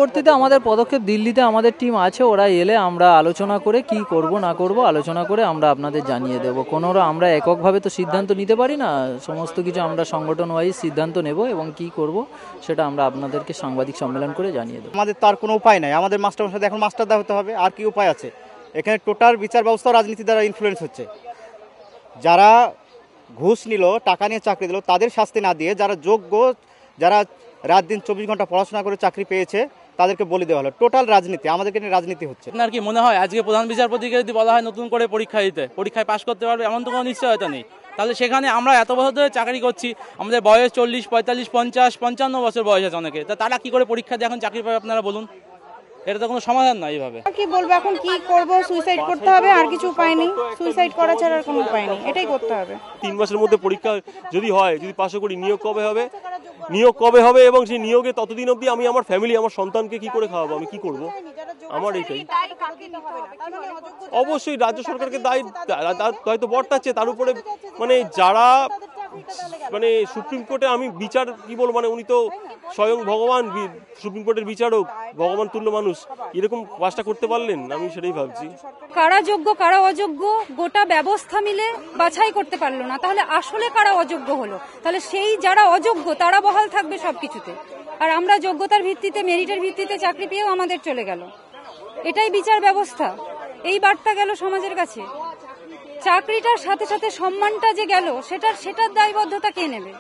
পরবর্তীতে আমাদের পদক্ষেপ, দিল্লিতে আমাদের টিম আছে, ওরা এলে আমরা আলোচনা করে কি করব না করব আলোচনা করে আমরা আপনাদের জানিয়ে দেবো। আমরা এককভাবে তো সিদ্ধান্ত নিতে পারি না, সমস্ত কিছু আমরা সংগঠন ওয়াইজ সিদ্ধান্ত নেব এবং কি করব সেটা আমরা আপনাদেরকে সাংবাদিক সম্মেলন করে জানিয়ে দেবো। আমাদের তার কোনো উপায় নাই, আমাদের মাস্টার এখন মাস্টারদা হতে হবে, আর কি উপায় আছে? এখানে টোটাল বিচার ব্যবস্থা রাজনীতি দ্বারা ইনফ্লুয়েন্স হচ্ছে। যারা ঘুষ নিল, টাকা নিয়ে চাকরি দিল, তাদের শাস্তি না দিয়ে যারা যোগ্য, যারা রাত দিন 24 ঘন্টা পড়াশোনা করে চাকরি পেয়েছে তাদেরকে বলে দেওয়া হলো। টোটাল রাজনীতি, আমাদেরকে নিয়ে রাজনীতি হচ্ছে। আপনার কি মনে হয় আজকে প্রধান বিচারপতিকে যদি বলা হয় নতুন করে পরীক্ষা দিতে, পরীক্ষায় পাশ করতে পারবে, এমন তো কোনো নিশ্চয়তা নেই? তাহলে সেখানে আমরা এত বছর ধরে চাকরি করছি, আমাদের বয়স 40, 45, 50, 55 বছর বয়স আছে অনেকে, তা তারা কি করে পরীক্ষা দিয়ে এখন চাকরি পাবে আপনারা বলুন? এটা তো কোনো সমাধান নয়। এইভাবে কি বলবো, এখন কি করব? সুইসাইড করতে হবে, আর কিছু উপায় নেই। সুইসাইড করা ছাড়া আর কোনো উপায় নেই, এটাই করতে হবে। 3 মাসের মধ্যে পরীক্ষা যদি হয়, যদি পাশ করি, নিয়োগ কবে হবে এবং সেই নিয়োগে ততদিন অবধি আমি আমার ফ্যামিলি, আমার সন্তানকে কি করে খাওয়াবো, আমি কি করব? আমার এইটাই। অবশ্যই রাজ্য সরকারকে দায়িত্ব বর্তাচ্ছে তার উপরে, মানে যারা মানে সুপ্রিম কোর্টে, আমি বিচার কি বলবো, মানে উনি তো স্বয়ং ভগবান, সুপ্রিম কোর্টের বিচারক, ভগবান তুল্য মানুষ, এরকম কাজটা করতে পারলেন? আমি সেটাই ভাবছি। কারা যোগ্য কারা অযোগ্য গোটা ব্যবস্থা মিলে বাছাই করতে পারলো না, তাহলে আসলে কারা অযোগ্য হলো? তাহলে সেই যারা অযোগ্য তারা বহাল থাকবে সবকিছুতে, আর আমরা যোগ্যতার ভিত্তিতে, মেরিটের ভিত্তিতে চাকরি পেয়েও আমাদের চলে গেল। এটাই বিচার ব্যবস্থা? এই বার্তা গেল সমাজের কাছে। চাকরিটার সাথে সাথে সম্মানটা যে গেল, সেটার দায়বদ্ধতা কে নেবে?